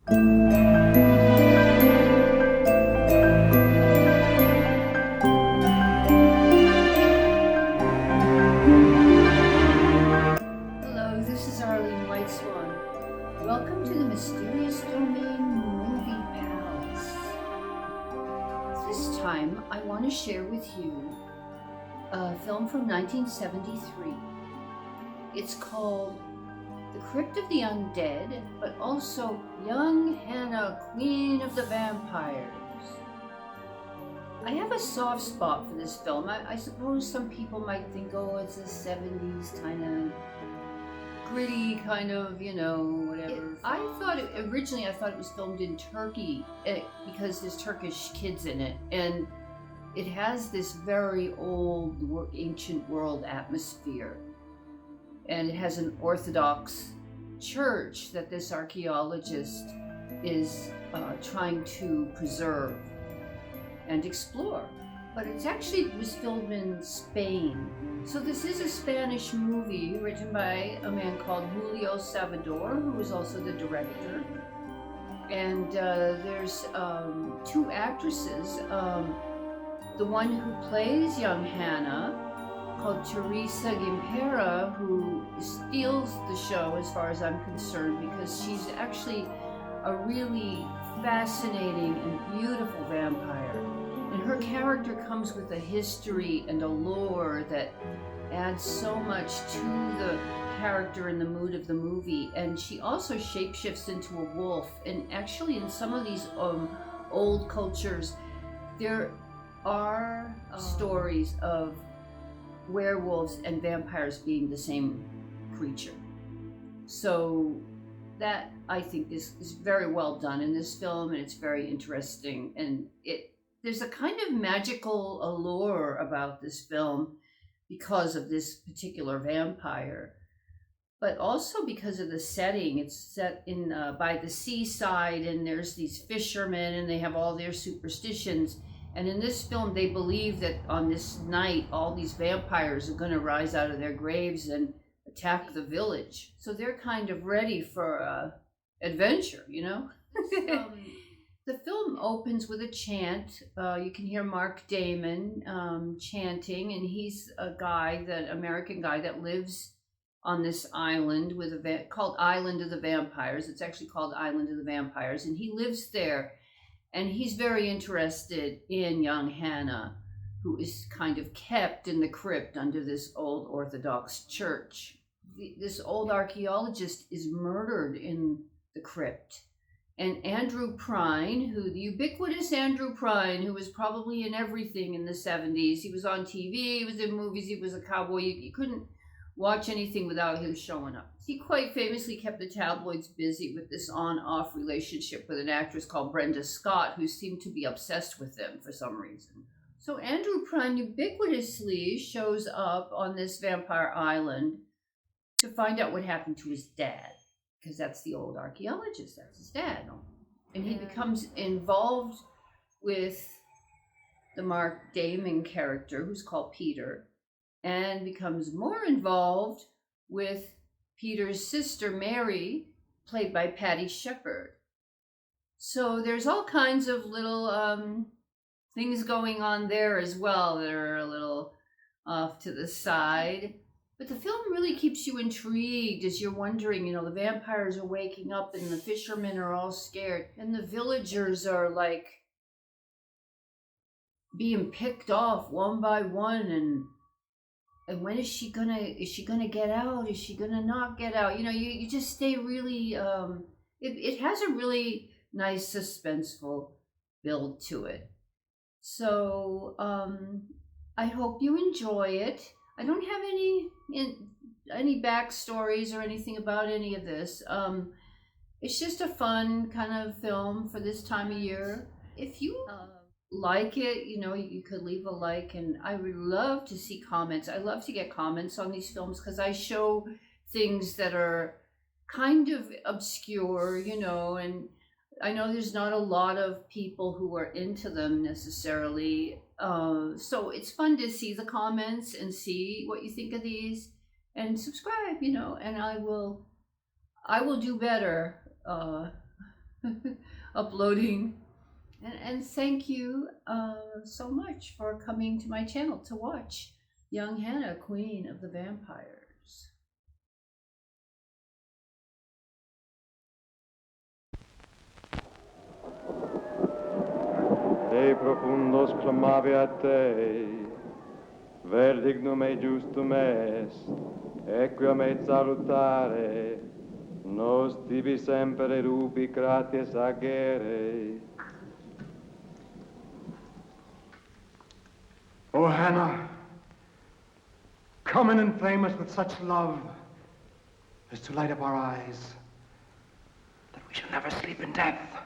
Hello, this is Arlene White Swan. Welcome to the Mysterious Domain Movie Palace. This time, I want to share with you a film from 1973. It's called The Crypt of the Undead, but also Young Hannah, Queen of the Vampires. I have a soft spot for this film. I suppose some people might think, oh, it's a 70s kind of gritty kind of, whatever. Originally I thought it was filmed in Turkey because there's Turkish kids in it, and it has this very old ancient world atmosphere, and it has an Orthodox church that this archaeologist is trying to preserve and explore. But it actually was filmed in Spain. So this is a Spanish movie written by a man called Julio Salvador, who was also the director. And there's two actresses. The one who plays young Hannah, called Teresa Gimpera, who steals the show as far as I'm concerned, because she's actually a really fascinating and beautiful vampire. And her character comes with a history and a lore that adds so much to the character and the mood of the movie. And she also shapeshifts into a wolf. And actually, in some of these old cultures, there are stories of werewolves and vampires being the same creature. So that, I think, is very well done in this film, and it's very interesting. And there's a kind of magical allure about this film because of this particular vampire, but also because of the setting. It's set in by the seaside, and there's these fishermen, and they have all their superstitions. And in this film, they believe that on this night, all these vampires are going to rise out of their graves and attack the village. So they're kind of ready for adventure, The film opens with a chant. You can hear Mark Damon chanting, and he's an American guy that lives on this island called Island of the Vampires. It's actually called Island of the Vampires, and he lives there, and he's very interested in young Hannah, who is kind of kept in the crypt under this old Orthodox church. This old archaeologist is murdered in the crypt. And Andrew Prine, the ubiquitous Andrew Prine, who was probably in everything in the 70s. He was on TV, he was in movies, he was a cowboy. You couldn't watch anything without him showing up. He quite famously kept the tabloids busy with this on-off relationship with an actress called Brenda Scott, who seemed to be obsessed with him for some reason. So Andrew Prine ubiquitously shows up on this vampire island to find out what happened to his dad, because that's the old archaeologist, that's his dad. And he becomes involved with the Mark Damon character, who's called Peter, and becomes more involved with Peter's sister, Mary, played by Patty Shepard. So there's all kinds of little things going on there as well that are a little off to the side. But the film really keeps you intrigued as you're wondering, the vampires are waking up and the fishermen are all scared. And the villagers are like being picked off one by one. And when is she gonna get out? Is she gonna not get out? You just stay really, it has a really nice suspenseful build to it. So I hope you enjoy it. I don't have any backstories or anything about any of this. It's just a fun kind of film for this time of year. If you like it, you could leave a like, and I would love to see comments. I love to get comments on these films because I show things that are kind of obscure, and I know there's not a lot of people who are into them necessarily. So it's fun to see the comments and see what you think of these, and subscribe, and I will do better uploading. And thank you so much for coming to my channel to watch Young Hannah, Queen of the Vampires. Dei profundos clamavi a te, verdignum e justum est, equam et salutare, nos tibi semper rubi gratias agere. O Hannah, come and inflame us with such love as to light up our eyes, that we shall never sleep in death.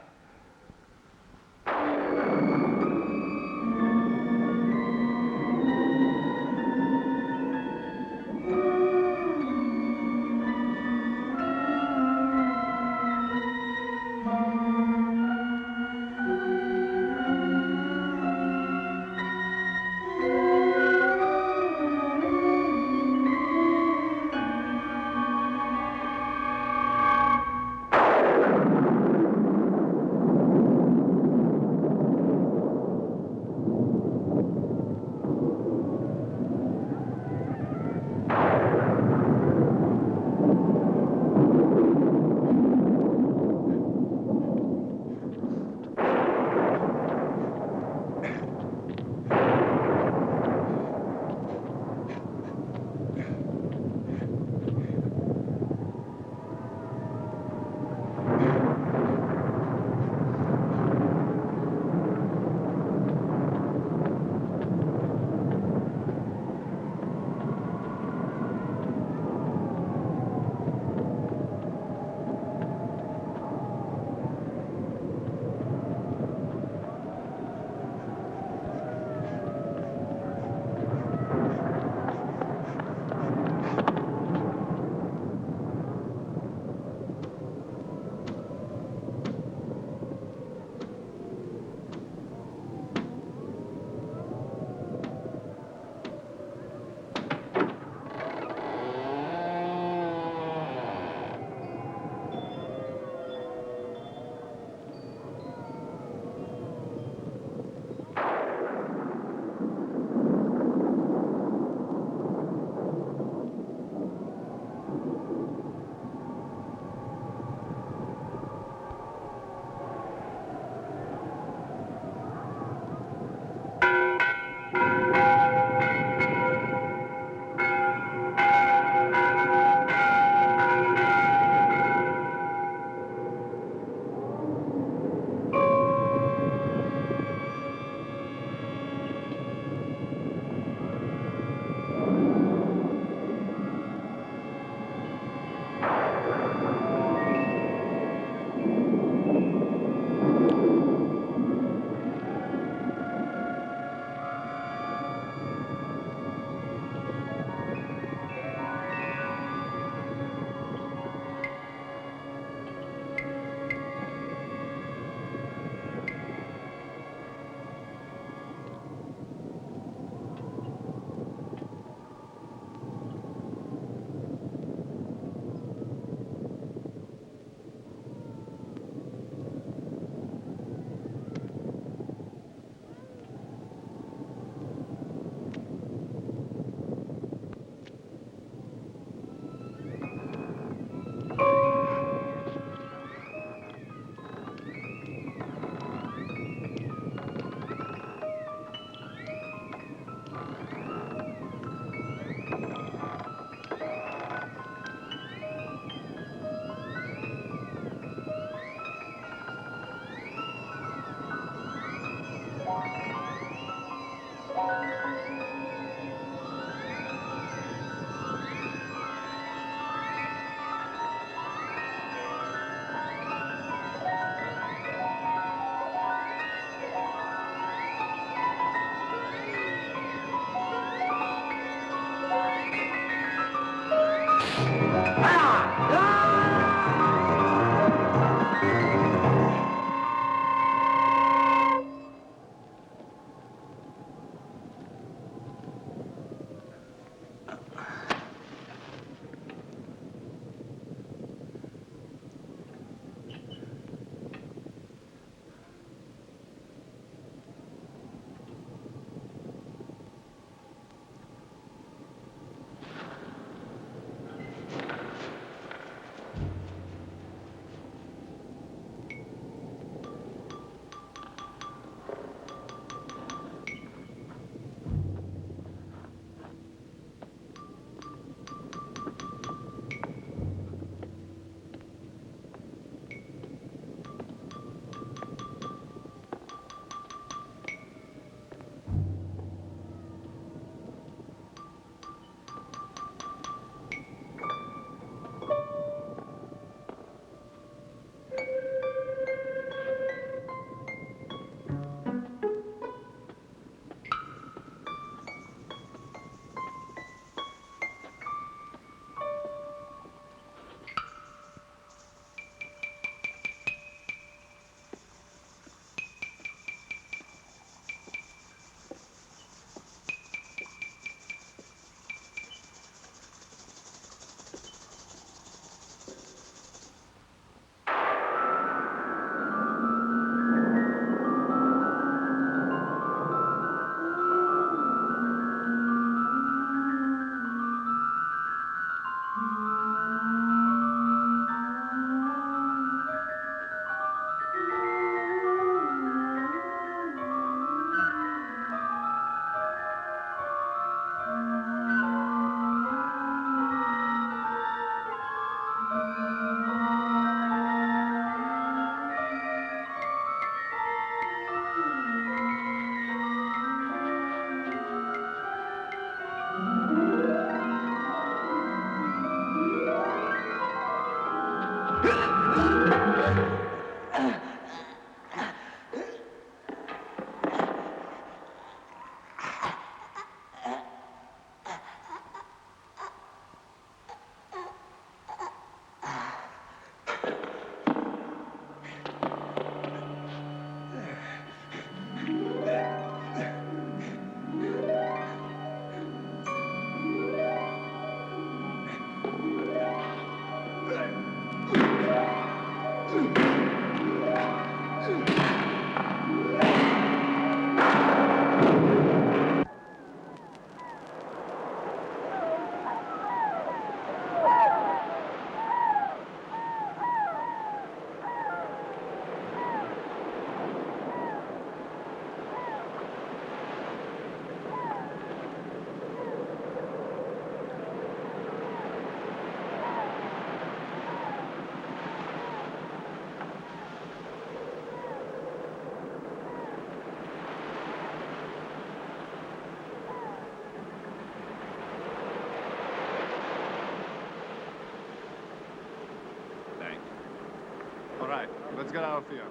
All right, let's get out of here.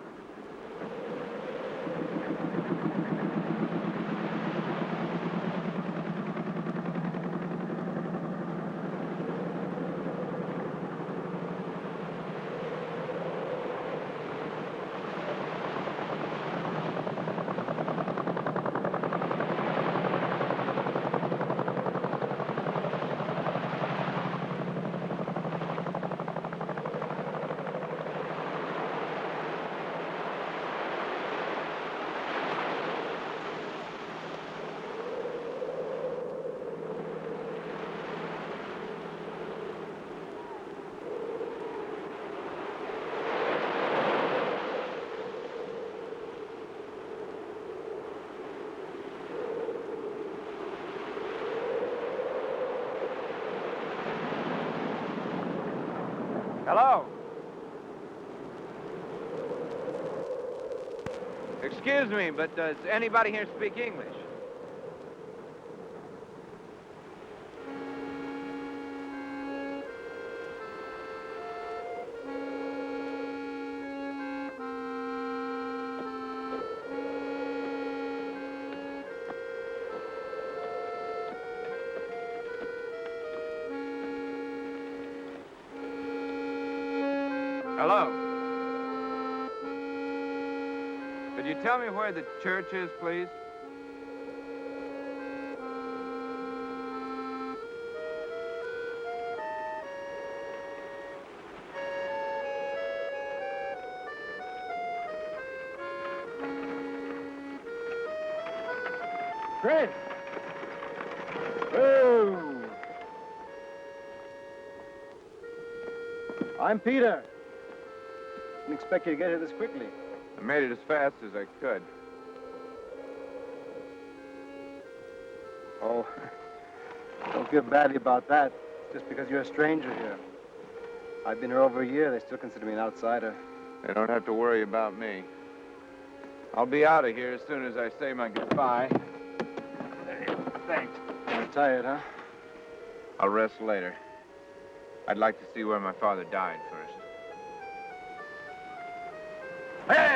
Hello? Excuse me, but does anybody here speak English? Hello? Could you tell me where the church is, please? Fred! Oh! I'm Peter. Didn't expect you to get here this quickly. I made it as fast as I could. Oh, don't feel badly about that. Just because you're a stranger here. I've been here over a year. They still consider me an outsider. They don't have to worry about me. I'll be out of here as soon as I say my goodbye. Thanks. You're tired, huh? I'll rest later. I'd like to see where my father died first. Hey!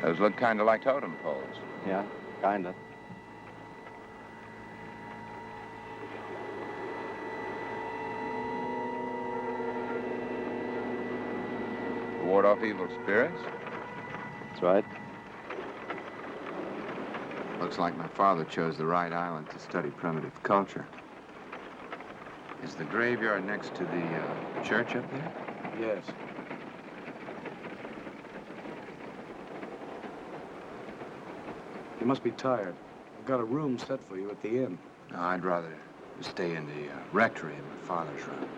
Those look kind of like totem poles. Yeah, kind of. To ward off evil spirits? That's right. Looks like my father chose the right island to study primitive culture. Is the graveyard next to the church up there? Yes. You must be tired. I've got a room set for you at the inn. No, I'd rather stay in the rectory in my father's room.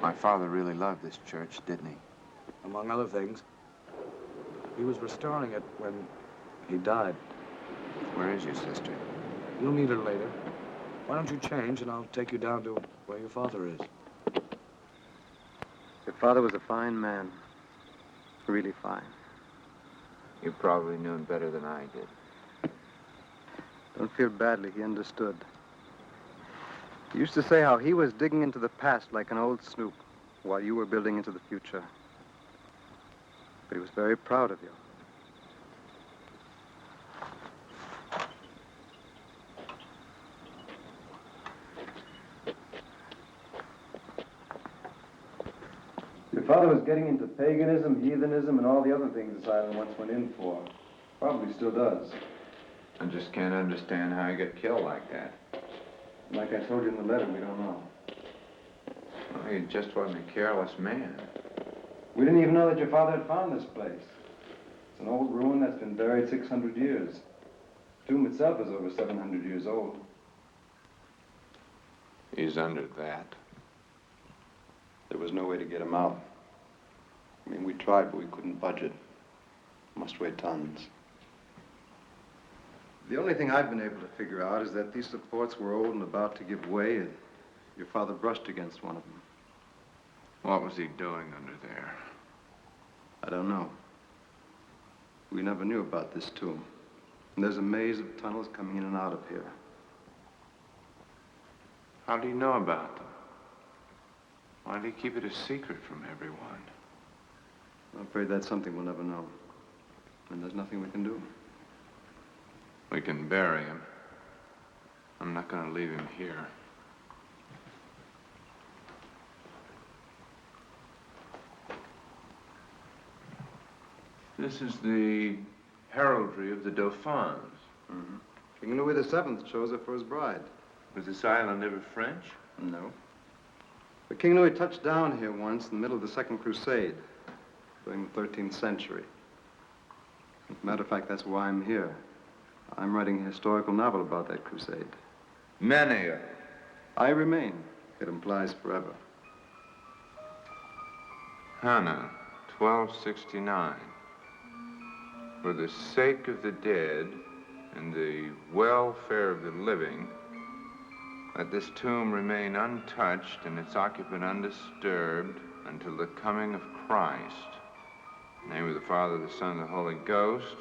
My father really loved this church, didn't he? Among other things. He was restoring it when he died. Where is your sister? You'll meet her later. Why don't you change and I'll take you down to where your father is. Your father was a fine man. Really fine. You probably knew him better than I did. Don't feel badly. He understood. He used to say how he was digging into the past like an old snoop while you were building into the future. But he was very proud of you. Your father was getting into paganism, heathenism, and all the other things this island once went in for. Probably still does. I just can't understand how he got killed like that. Like I told you in the letter, we don't know. Well, he just wasn't a careless man. We didn't even know that your father had found this place. It's an old ruin that's been buried 600 years. The tomb itself is over 700 years old. He's under that. There was no way to get him out. I mean, we tried, but we couldn't budge it. Must weigh tons. The only thing I've been able to figure out is that these supports were old and about to give way, and your father brushed against one of them. What was he doing under there? I don't know. We never knew about this tomb. And there's a maze of tunnels coming in and out of here. How do you know about them? Why do you keep it a secret from everyone? I'm afraid that's something we'll never know. And there's nothing we can do. We can bury him. I'm not going to leave him here. This is the heraldry of the Dauphins. Mm-hmm. King Louis VII chose her for his bride. Was this island ever French? No. But King Louis touched down here once in the middle of the Second Crusade, during the 13th century. As a matter of fact, that's why I'm here. I'm writing a historical novel about that crusade. Many of them. I remain. It implies forever. Hannah, 1269. For the sake of the dead and the welfare of the living, let this tomb remain untouched and its occupant undisturbed until the coming of Christ. In the name of the Father, the Son, and the Holy Ghost,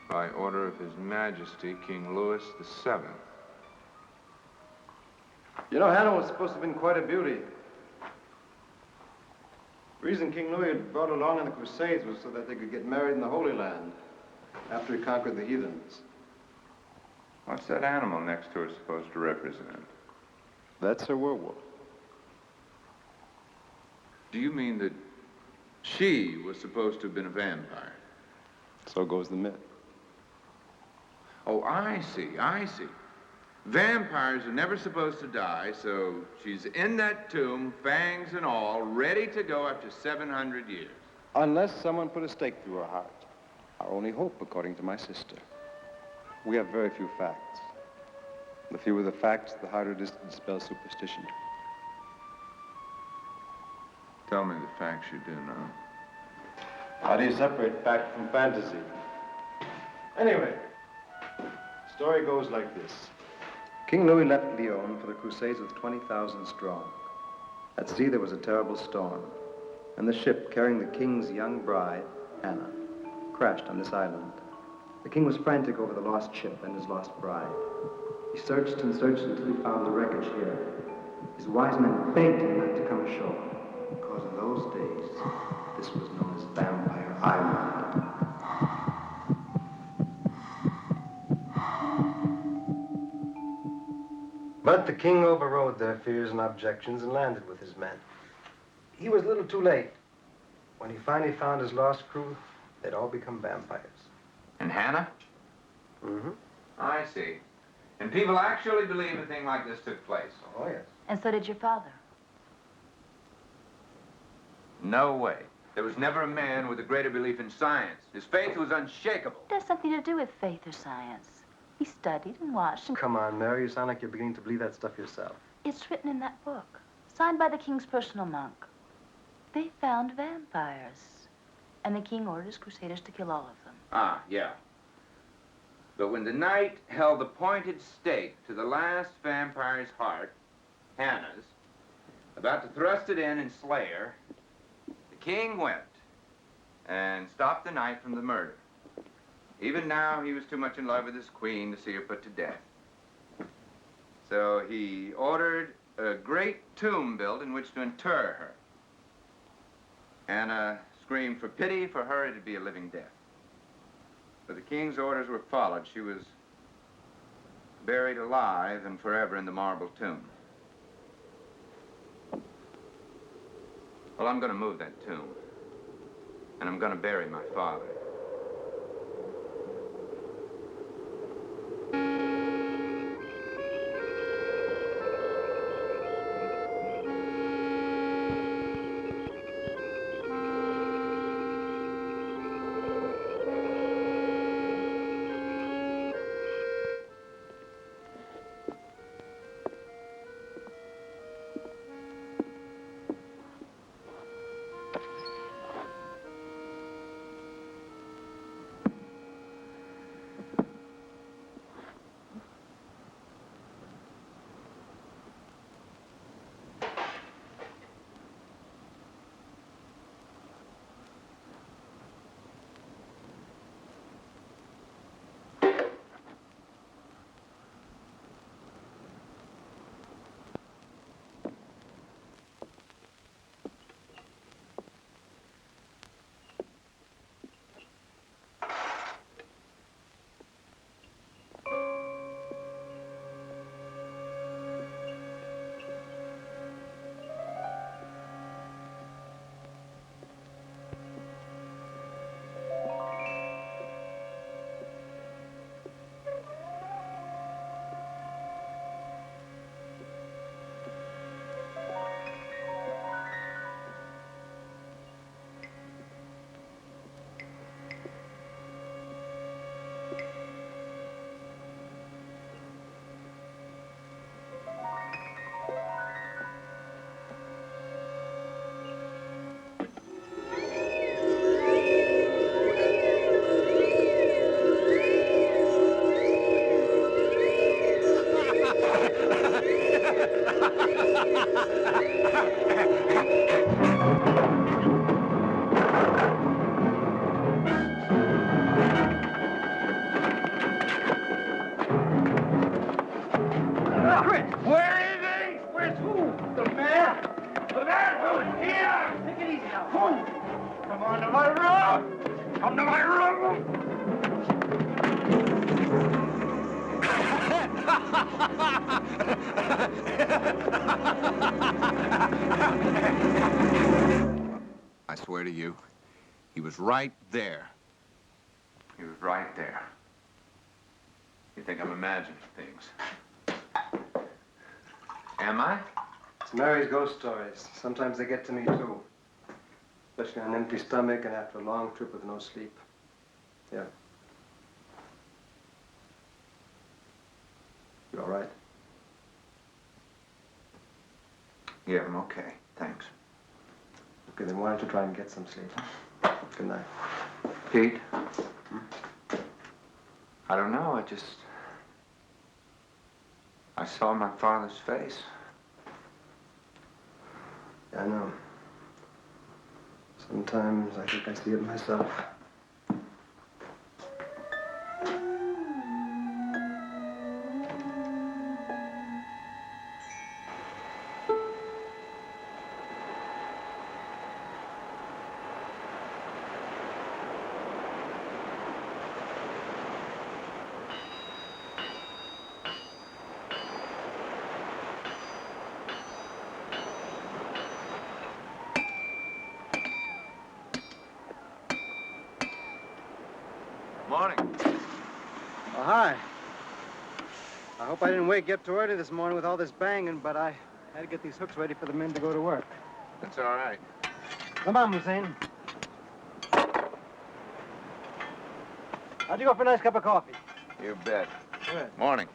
by order of His Majesty, King Louis VII. You know, Hannah was supposed to have been quite a beauty. The reason King Louis had brought her along in the Crusades was so that they could get married in the Holy Land after he conquered the heathens. What's that animal next to her supposed to represent? That's her werewolf. Do you mean that she was supposed to have been a vampire? So goes the myth. Oh, I see. Vampires are never supposed to die, so she's in that tomb, fangs and all, ready to go after 700 years. Unless someone put a stake through her heart. Our only hope, according to my sister. We have very few facts. The fewer the facts, the harder it is to dispel superstition. Tell me the facts you do know. How do you separate fact from fantasy? Anyway, the story goes like this. King Louis left Lyon for the Crusades with 20,000 strong. At sea, there was a terrible storm, and the ship carrying the king's young bride, Hannah, crashed on this island. The king was frantic over the lost ship and his lost bride. He searched and searched until he found the wreckage here. His wise men begged him not to come ashore, because in those days, this was known as Vampire Island. But the king overrode their fears and objections and landed with his men. He was a little too late. When he finally found his lost crew, they'd all become vampires. And Hannah? Mm-hmm. I see. And people actually believe a thing like this took place? Oh, yes. And so did your father. No way. There was never a man with a greater belief in science. His faith was unshakable. It has something to do with faith or science. He studied and watched and... Come on, Mary. You sound like you're beginning to believe that stuff yourself. It's written in that book, signed by the king's personal monk. They found vampires, and the king ordered his crusaders to kill all of them. Ah, yeah. But when the knight held the pointed stake to the last vampire's heart, Hannah's, about to thrust it in and slay her, the king went and stopped the knight from the murder. Even now, he was too much in love with his queen to see her put to death. So he ordered a great tomb built in which to inter her. Anna screamed for pity. For her, it'd be a living death. But the king's orders were followed. She was buried alive and forever in the marble tomb. Well, I'm going to move that tomb. And I'm going to bury my father. I swear to you, he was right there. He was right there. You think I'm imagining things. Am I? It's Mary's ghost stories. Sometimes they get to me, too. Especially on an empty stomach and after a long trip with no sleep. Yeah. You all right? Yeah, I'm okay. Thanks. Okay, then why don't you try and get some sleep? Good night. Pete? I don't know. I saw my father's face. Yeah, I know. Sometimes I think I see it myself. Morning. Oh, hi. I hope I didn't wake you up too early this morning with all this banging, but I had to get these hooks ready for the men to go to work. That's all right. Come on, Hussein. How'd you go for a nice cup of coffee? You bet. Good. Morning.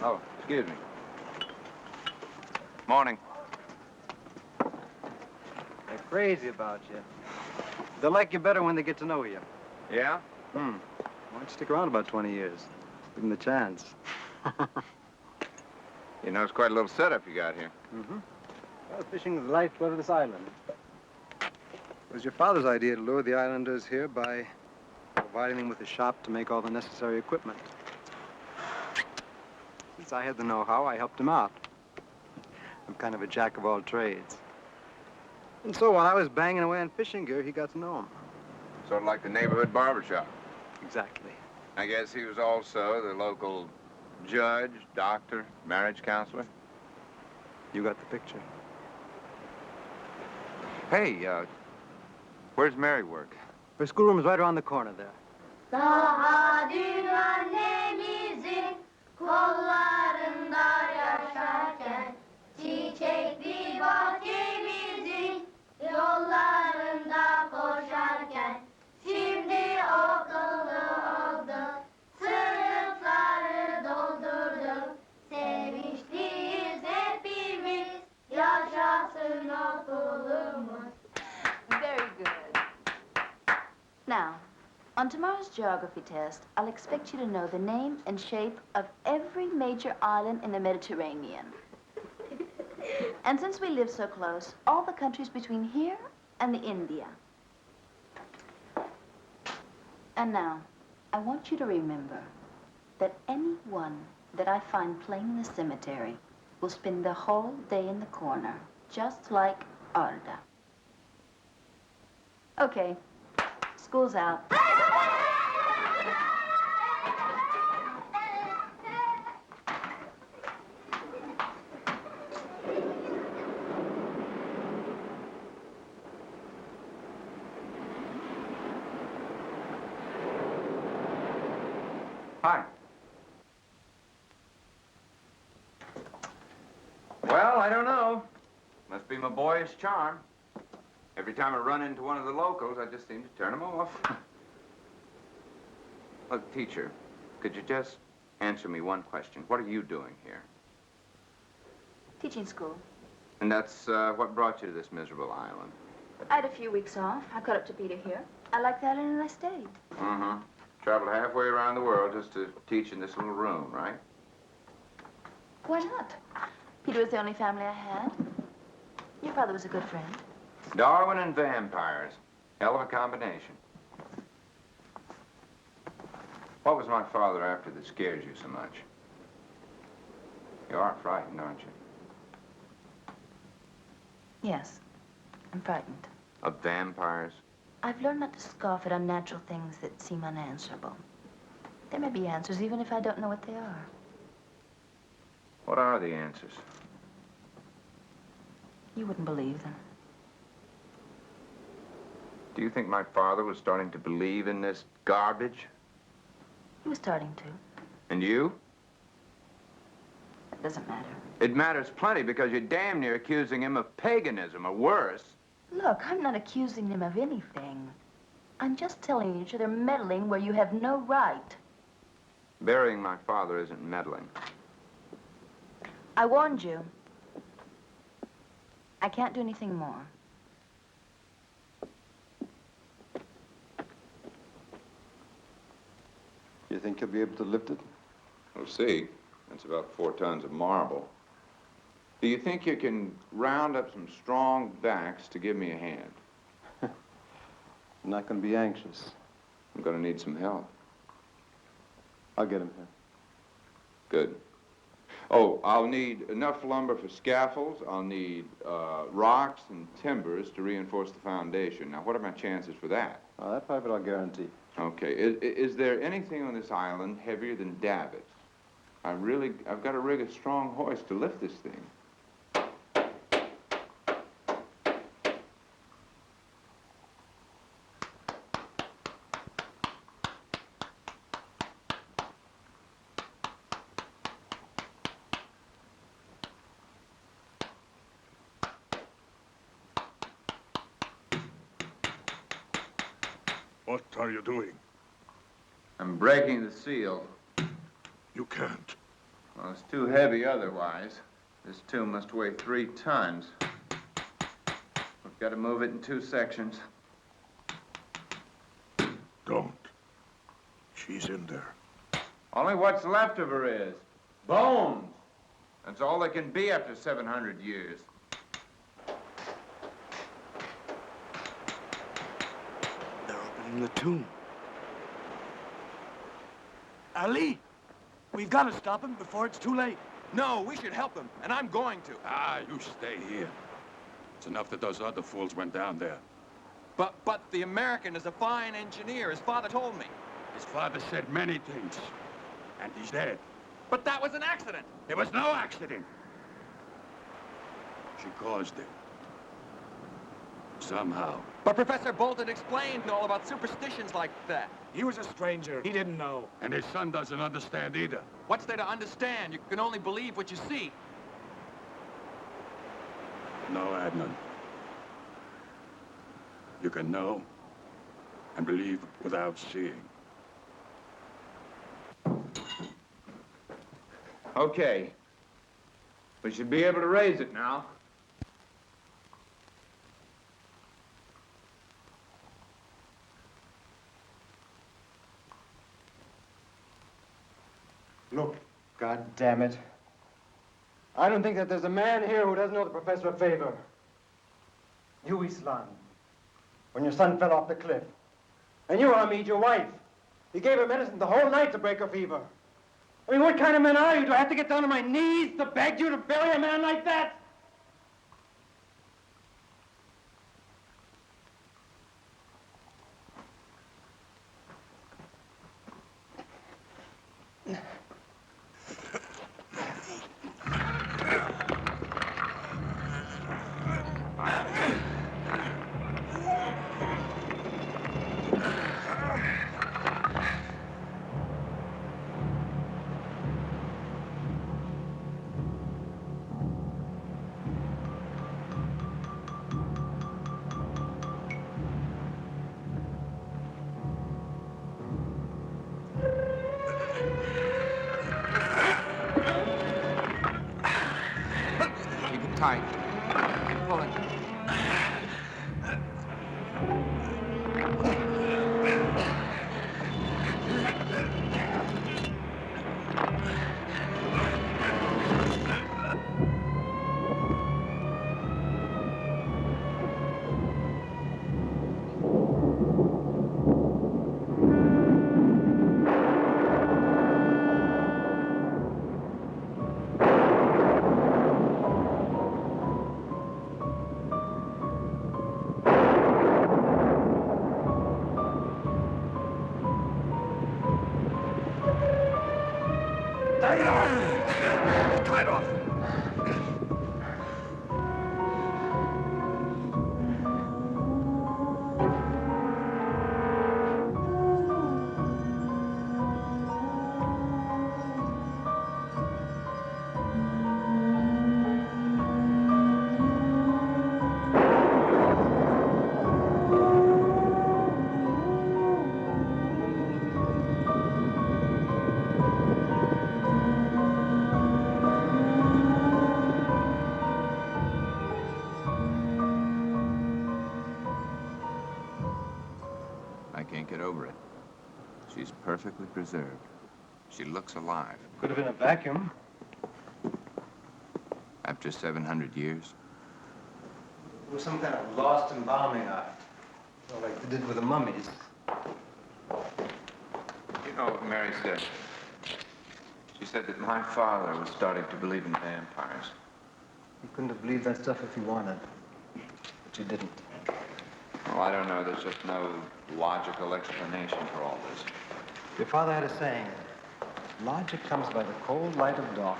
Oh, excuse me. Morning. They're crazy about you. They'll like you better when they get to know you. Yeah? Why don't you stick around about 20 years? Give them the chance. You know, it's quite a little setup you got here. Well, fishing is the lifeblood of this island. It was your father's idea to lure the islanders here by providing them with a shop to make all the necessary equipment. Since I had the know-how, I helped him out. I'm kind of a jack of all trades. And so while I was banging away on fishing gear, he got to know him. Sort of like the neighborhood barbershop. Exactly. I guess he was also the local judge, doctor, marriage counselor. You got the picture. Hey, where's Mary work? Her schoolroom is right around the corner there. Daha dün annemizin kollarında yaşarken, çiçekli bahçemizin yollarında koşarken, şimdi okulu olduk, sınıfları doldurduk, sevinçliyiz hepimiz, yaşasın okulumuz. Very good. Now, on tomorrow's geography test, I'll expect you to know the name and shape of every major island in the Mediterranean. And since we live so close, all the countries between here and the India. And now, I want you to remember that anyone that I find playing in the cemetery will spend the whole day in the corner, just like Arda. Okay, school's out. Hi. Well, I don't know. Must be my boyish charm. Every time I run into one of the locals, I just seem to turn them off. Look, teacher, could you just answer me one question? What are you doing here? Teaching school. And that's what brought you to this miserable island? I had a few weeks off. I caught up to Peter here. I liked the island and I stayed. Mm-hmm. Traveled halfway around the world just to teach in this little room, right? Why not? Peter was the only family I had. Your father was a good friend. Darwin and vampires. Hell of a combination. What was my father after that scares you so much? You are frightened, aren't you? Yes, I'm frightened. Of vampires? I've learned not to scoff at unnatural things that seem unanswerable. There may be answers even if I don't know what they are. What are the answers? You wouldn't believe them. Do you think my father was starting to believe in this garbage? He was starting to. And you? It doesn't matter. It matters plenty because you're damn near accusing him of paganism or worse. Look, I'm not accusing them of anything. I'm just telling you that they're meddling where you have no right. Burying my father isn't meddling. I warned you. I can't do anything more. You think you'll be able to lift it? We'll see. That's about 4 tons of marble. Do you think you can round up some strong backs to give me a hand? I'm not going to be anxious. I'm going to need some help. I'll get him here. Good. Oh, I'll need enough lumber for scaffolds. I'll need rocks and timbers to reinforce the foundation. Now, what are my chances for that? That part of it I'll guarantee. Okay. Is there anything on this island heavier than davits? I've got to rig a strong hoist to lift this thing. What are you doing? I'm breaking the seal. You can't. Well, it's too heavy otherwise. This tomb must weigh 3 tons. We've got to move it in 2 sections. Don't. She's in there. Only what's left of her is bones. That's all they can be after 700 years. They're opening the tomb. Ali, we've got to stop him before it's too late. No, we should help him, and I'm going to. Ah, you stay here. It's enough that those other fools went down there. But the American is a fine engineer, his father told me. His father said many things, and he's dead. But that was an accident. It was no accident. She caused it. Somehow. But Professor Bolton explained all about superstitions like that. He was a stranger. He didn't know. And his son doesn't understand either. What's there to understand? You can only believe what you see. No, Adnan. You can know and believe without seeing. Okay. We should be able to raise it now. Look, God damn it. I don't think that there's a man here who doesn't know the professor a favor. You, Islam. When your son fell off the cliff. And you, Hamid, your wife. You gave her medicine the whole night to break her fever. I mean, what kind of man are you? Do I have to get down on my knees to beg you to bury a man like that? Tight. Keep pulling. She's perfectly preserved. She looks alive. Could have been a vacuum. After 700 years. It was some kind of lost embalming art. Like they did with the mummies. You know what Mary said? She said that my father was starting to believe in vampires. He couldn't have believed that stuff if he wanted. But you didn't. Well, I don't know. There's just no logical explanation for all this. Your father had a saying, logic comes by the cold light of dawn.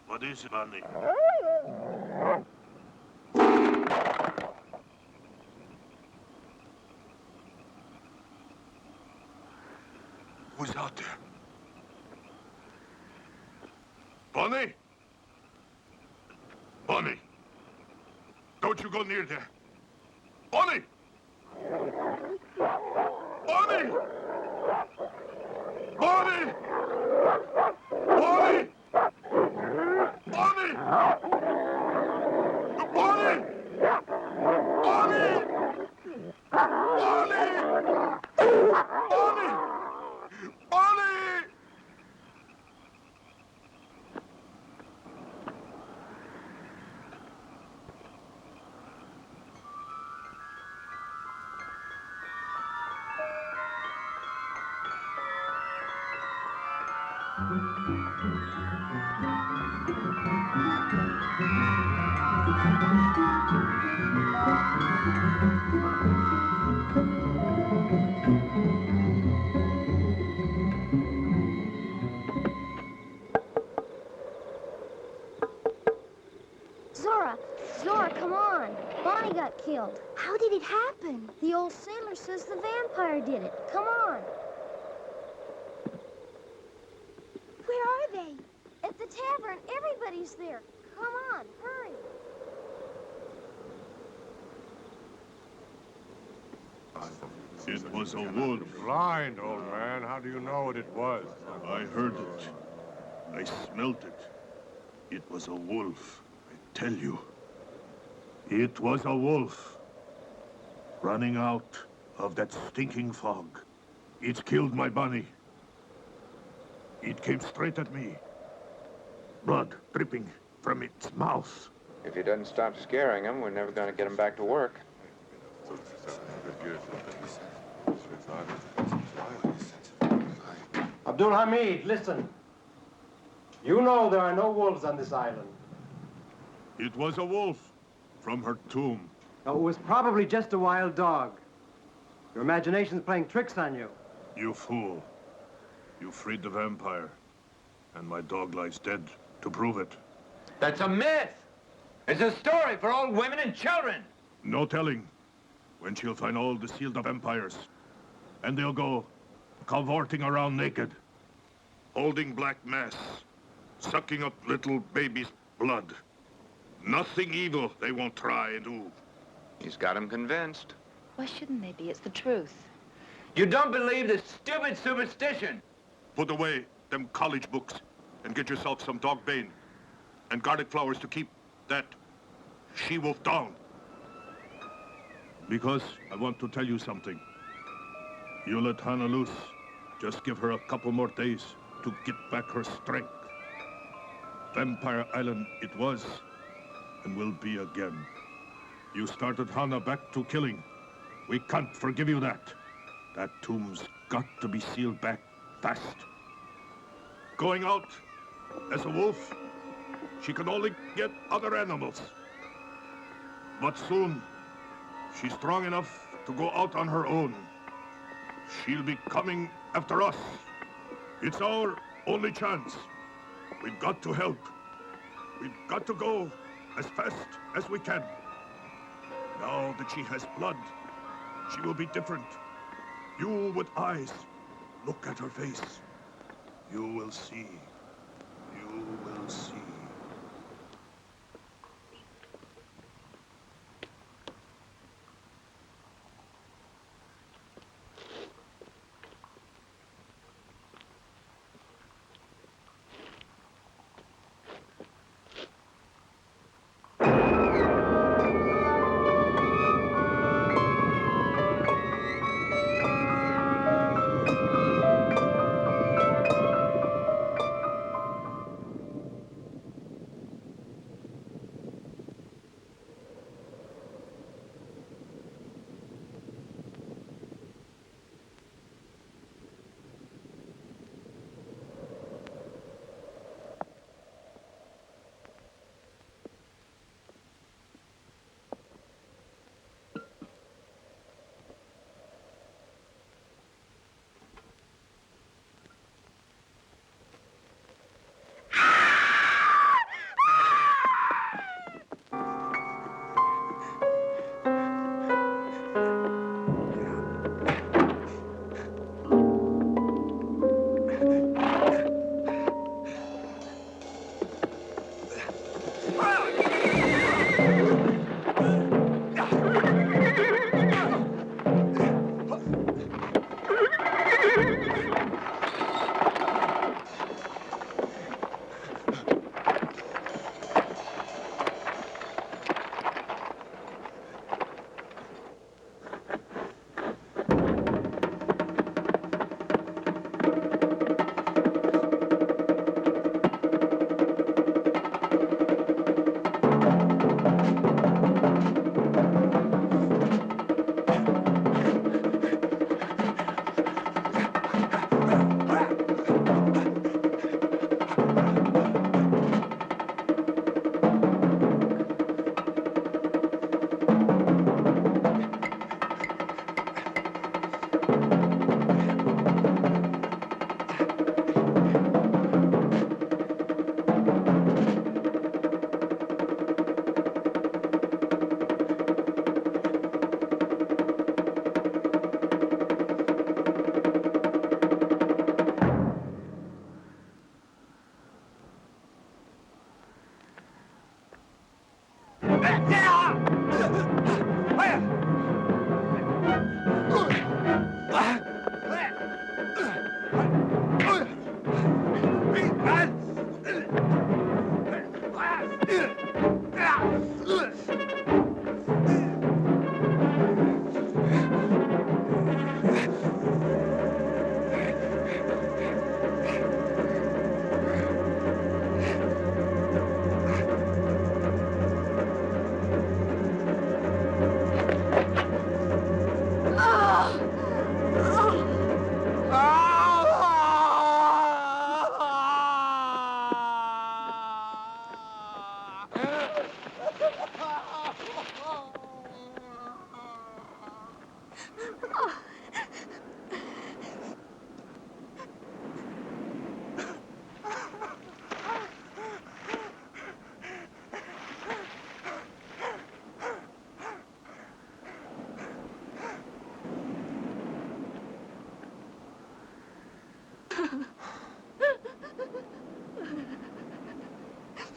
What is it, Bunny? Who's out there? Bunny? Bunny! Don't you go near there. Bunny! Bunny! Bunny! Bunny! Bunny! Bunny! Bunny! Bunny! Bunny! Bunny! Zora, come on. Bonnie got killed. How did it happen? The old sailor says the vampire did it. Come on. Where are they? At the tavern. Everybody's there. Come on, hurry. It was a wolf. Blind, old man. How do you know what it was? I heard it. I smelt it. It was a wolf. I tell you. It was a wolf. Running out of that stinking fog. It killed my bunny. It came straight at me. Blood dripping from its mouth. If he doesn't stop scaring him, we're never going to get him back to work. Abdul Hamid, listen. You know there are no wolves on this island. It was a wolf from her tomb. No, it was probably just a wild dog. Your imagination's playing tricks on you. You fool. You freed the vampire. And my dog lies dead to prove it. That's a myth. It's a story for old women and children. No telling when she'll find all the sealed up vampires. And they'll go cavorting around naked, holding black mass, sucking up little babies' blood. Nothing evil they won't try and do. He's got him convinced. Why shouldn't they be? It's the truth. You don't believe this stupid superstition. Put away them college books and get yourself some dog bane and garlic flowers to keep that she-wolf down. Because I want to tell you something. You let Hannah loose. Just give her a couple more days to get back her strength. Vampire Island it was and will be again. You started Hannah back to killing. We can't forgive you that. That tomb's got to be sealed back fast. Going out as a wolf, she can only get other animals. But soon, she's strong enough to go out on her own. She'll be coming after us. It's our only chance. We've got to help. We've got to go as fast as we can. Now that she has blood, she will be different. You with eyes, look at her face. You will see. You will see.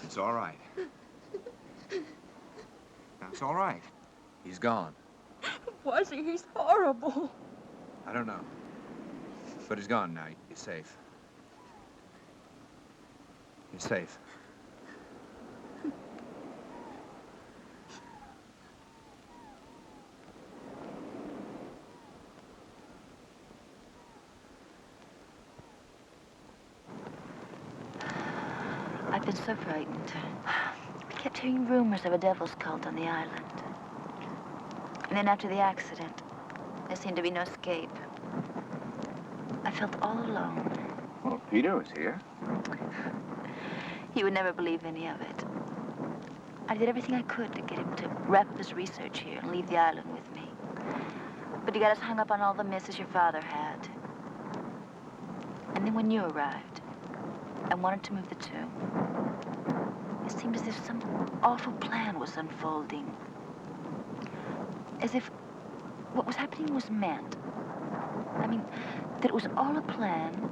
It's all right. It's all right. He's gone. Was he? He's horrible. I don't know. But he's gone now. He's safe. He's safe. I've been so frightened. I kept hearing rumors of a devil's cult on the island. And then after the accident, there seemed to be no escape. I felt all alone. Well, Peter was here. He would never believe any of it. I did everything I could to get him to wrap up his research here and leave the island with me. But he got us hung up on all the misses your father had. And then when you arrived, I wanted to move the tomb. It seemed as if some awful plan was unfolding. As if what was happening was meant. I mean, that it was all a plan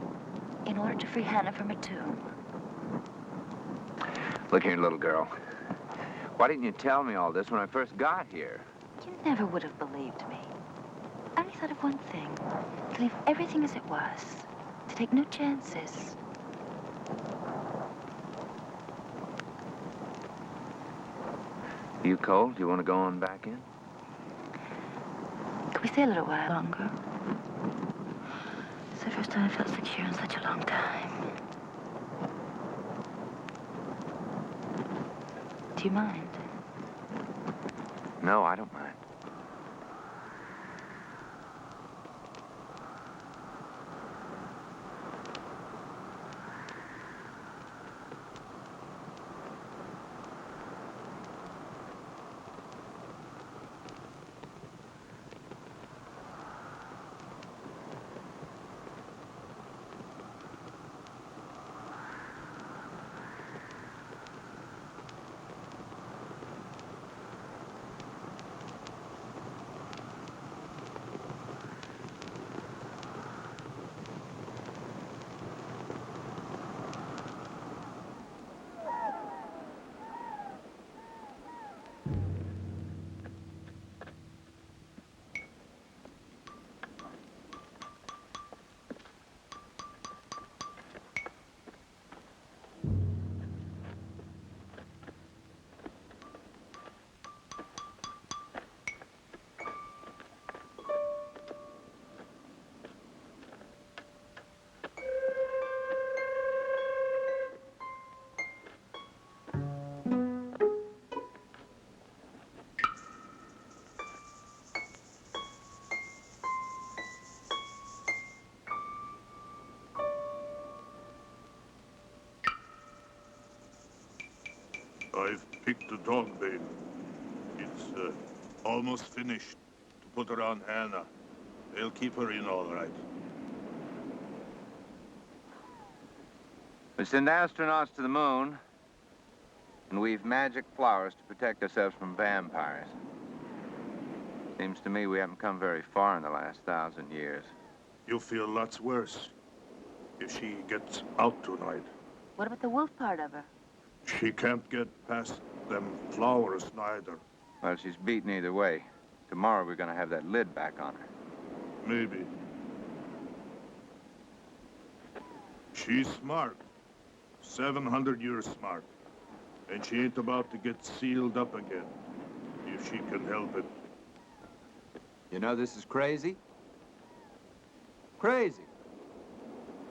in order to free Hannah from a tomb. Look here, little girl. Why didn't you tell me all this when I first got here? You never would have believed me. I only thought of one thing. To leave everything as it was. To take no chances. You cold? You want to go on back in? Could we stay a little while longer? It's the first time I felt secure in such a long time. Do you mind? No, I don't mind. I've picked the dog bane. It's almost finished to put her on Hannah. They'll keep her in all right. We send astronauts to the moon and weave magic flowers to protect ourselves from vampires. Seems to me we haven't come very far in the last 1,000 years. You'll feel lots worse if she gets out tonight. What about the wolf part of her? She can't get past them flowers neither. Well, she's beaten either way. Tomorrow we're gonna have that lid back on her. Maybe. She's smart. 700 years smart. And she ain't about to get sealed up again, if she can help it. You know this is crazy? Crazy.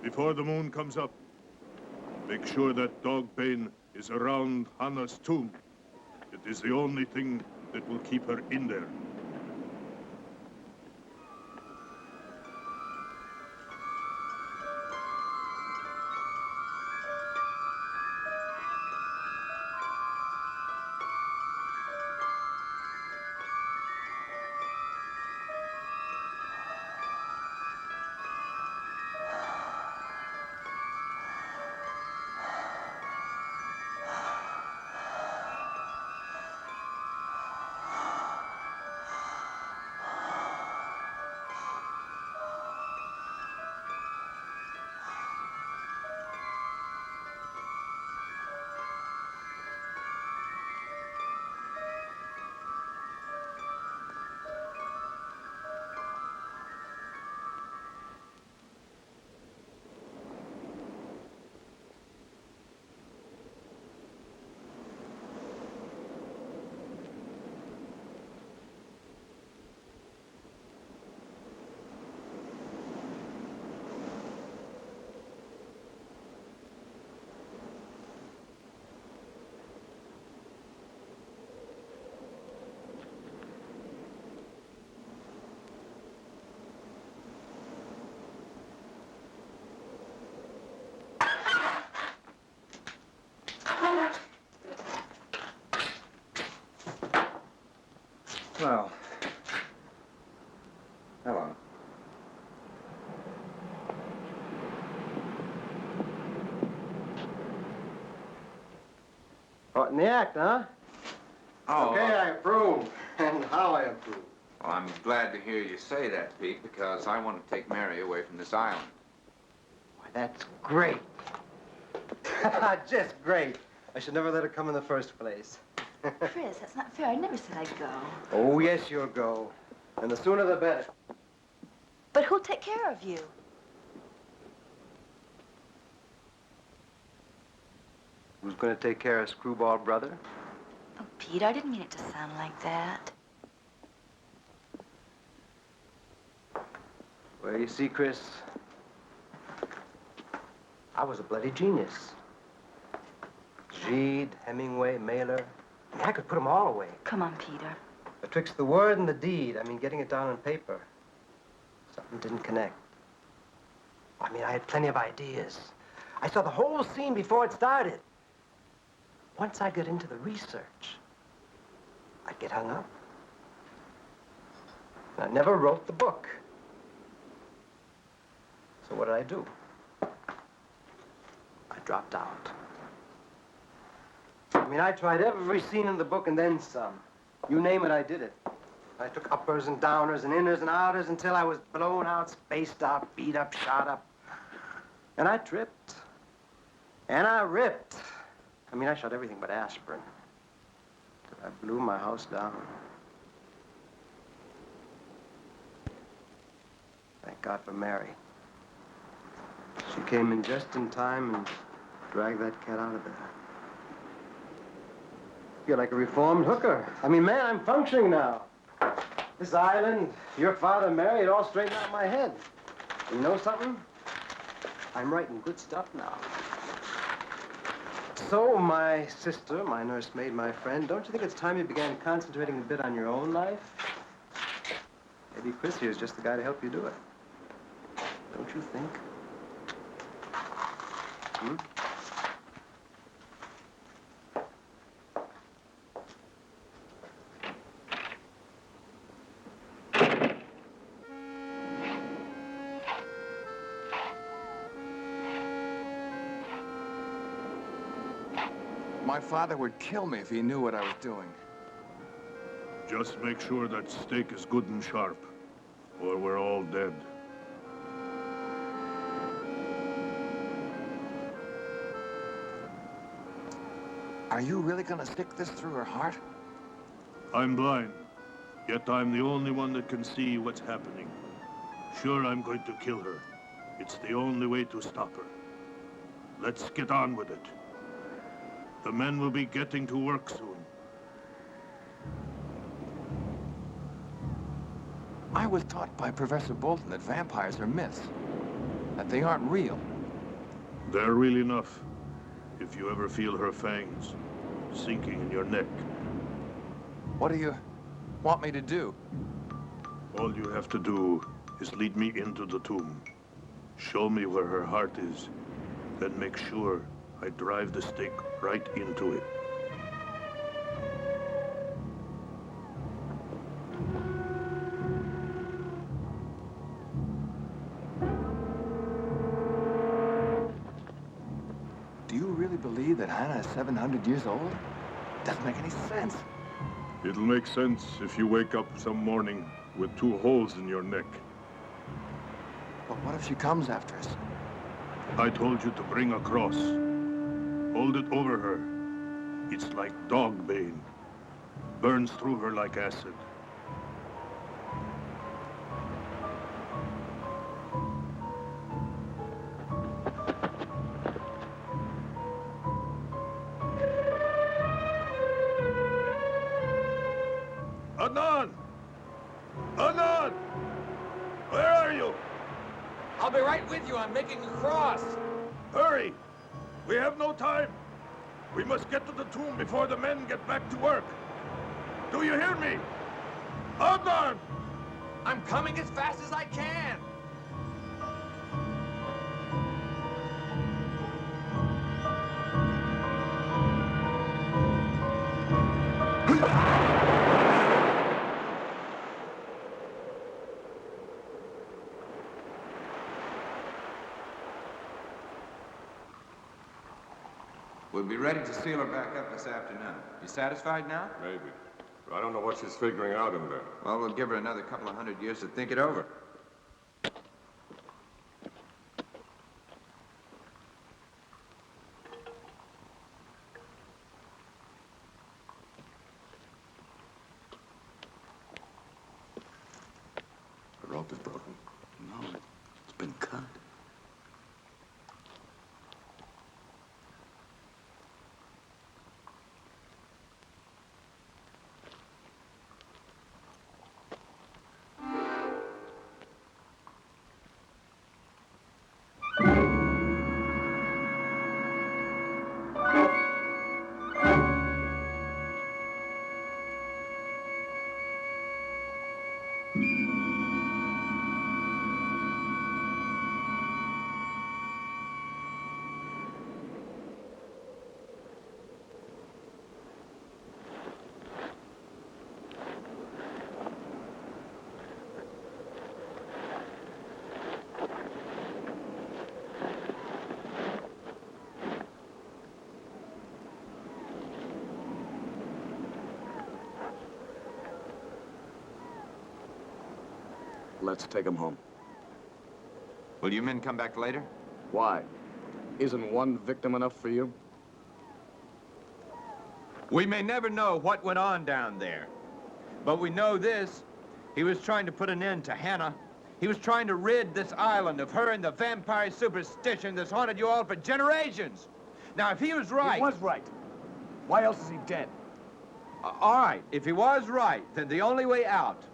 Before the moon comes up, make sure that dog bane is around Hannah's tomb. It is the only thing that will keep her in there. Well, hello. Caught in the act, huh? Oh, okay, I approve. And how I approve. Well, I'm glad to hear you say that, Pete, because I want to take Mary away from this island. Why, that's great. Just great. I should never let her come in the first place. Chris, that's not fair. I never said I'd go. Oh, yes, you'll go. And the sooner the better. But who'll take care of you? Who's going to take care of Screwball Brother? Oh, Pete, I didn't mean it to sound like that. Well, you see, Chris, I was a bloody genius. Gide, Hemingway, Mailer. I mean, I could put them all away. Come on, Peter. Betwixt the word and the deed, I mean, getting it down on paper, something didn't connect. I mean, I had plenty of ideas. I saw the whole scene before it started. Once I got into the research, I'd get hung up. And I never wrote the book. So what did I do? I dropped out. I mean, I tried every scene in the book and then some. You name it, I did it. I took uppers and downers and inners and outers until I was blown out, spaced out, beat up, shot up. And I tripped. And I ripped. I mean, I shot everything but aspirin. I blew my house down. Thank God for Mary. She came in just in time and dragged that cat out of there. You're like a reformed hooker. I mean, man, I'm functioning now. This island, your father, Mary, it all straightened out my head. And you know something? I'm writing good stuff now. So, my sister, my nursemaid, my friend, don't you think it's time you began concentrating a bit on your own life? Maybe Chris here is just the guy to help you do it. Don't you think? Hmm? My father would kill me if he knew what I was doing. Just make sure that steak is good and sharp, or we're all dead. Are you really gonna stick this through her heart? I'm blind, yet I'm the only one that can see what's happening. Sure, I'm going to kill her. It's the only way to stop her. Let's get on with it. The men will be getting to work soon. I was taught by Professor Bolton that vampires are myths, that they aren't real. They're real enough, if you ever feel her fangs sinking in your neck. What do you want me to do? All you have to do is lead me into the tomb. Show me where her heart is, then make sure I drive the stake right into it. Do you really believe that Hannah is 700 years old? Doesn't make any sense. It'll make sense if you wake up some morning with 2 holes in your neck. But what if she comes after us? I told you to bring a cross. Hold it over her. It's like dog bane. Burns through her like acid. Adnan! Adnan! Where are you? I'll be right with you. I'm making a cross. Hurry! We have no time. We must get to the tomb before the men get back to work. Do you hear me? Adnan! I'm coming as fast as I can. We'll be ready to seal her back up this afternoon. You satisfied now? Maybe. But I don't know what she's figuring out in there. Well, we'll give her another couple of 100 years to think it over. The rope is broken. No, it's been cut. Let's take him home. Will you men come back later? Why? Isn't one victim enough for you? We may never know what went on down there. But we know this. He was trying to put an end to Hannah. He was trying to rid this island of her and the vampire superstition that's haunted you all for generations. Now, if he was right... He was right. Why else is he dead? All right, if he was right, then the only way out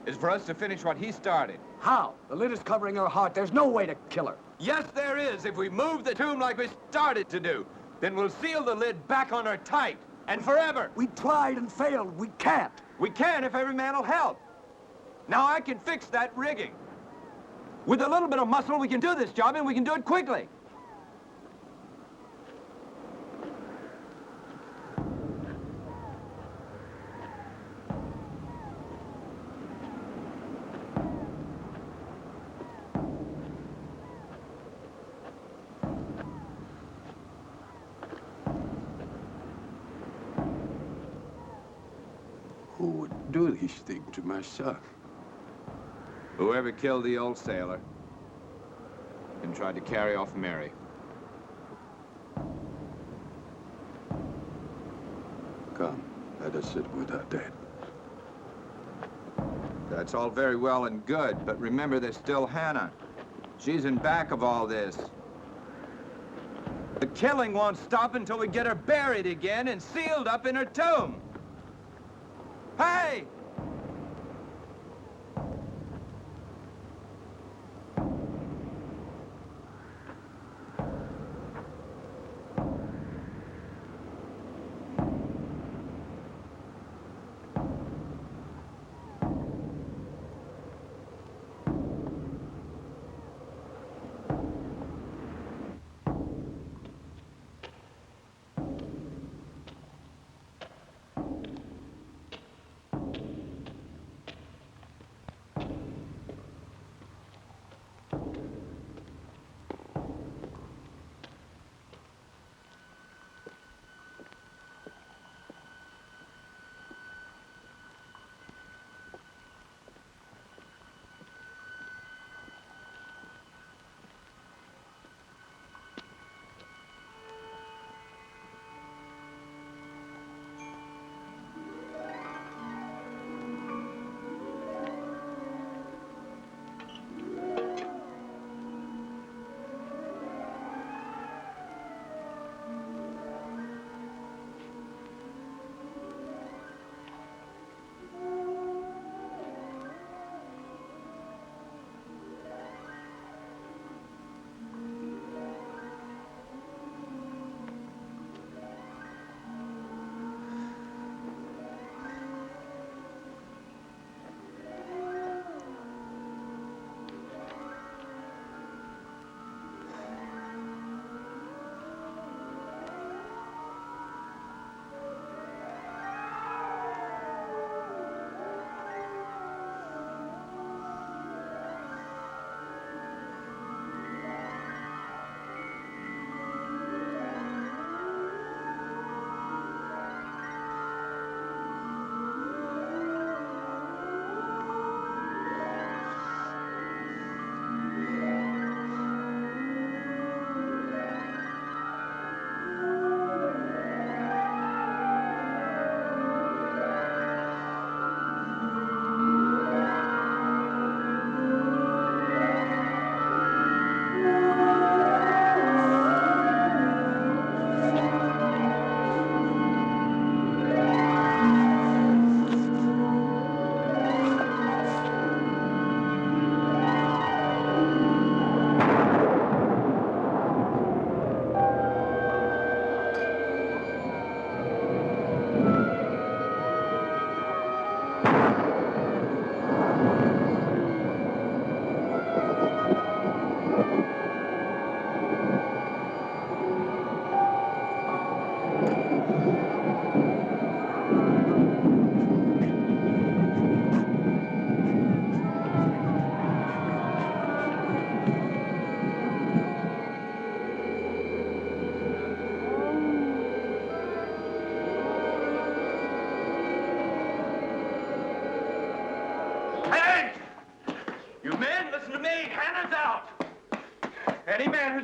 is for us to finish what he started. How? The lid is covering her heart. There's no way to kill her. Yes, there is. If we move the tomb like we started to do, then we'll seal the lid back on her tight and forever. We tried and failed. We can't. We can if every man will help. Now I can fix that rigging. With a little bit of muscle, we can do this job, and we can do it quickly. Who would do these things to my son? Whoever killed the old sailor and tried to carry off Mary. Come, let us sit with our dead. That's all very well and good, but remember there's still Hannah. She's in back of all this. The killing won't stop until we get her buried again and sealed up in her tomb. Hey!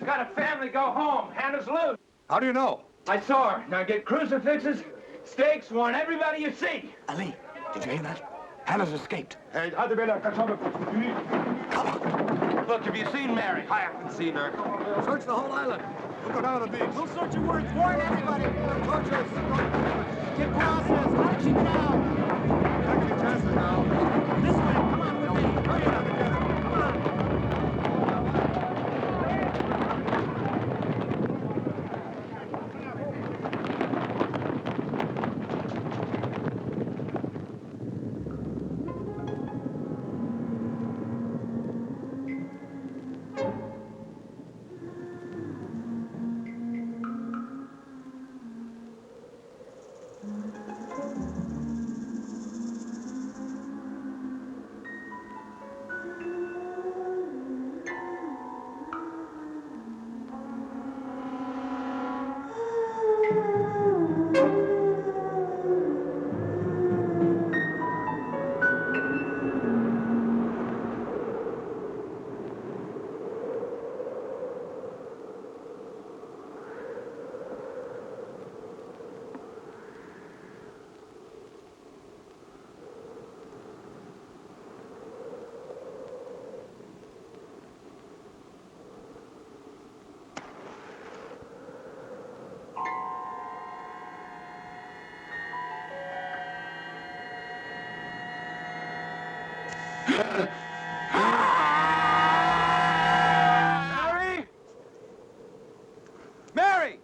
got a family, go home. Hannah's loose. How do you know? I saw her. Now get crucifixes, stakes, warn everybody you see. Ali, did you hear that? Hannah's escaped. Hey, how'd they be like? Come on. Look, have you seen Mary? I haven't seen her. Search the whole island. We'll go down to the beach. We'll search your words. Warn everybody. Torches. Get processed. I'll keep it out. Not gonna be chances now. This way. Come on with me. Hurry up together. Come on. Mary! Mary!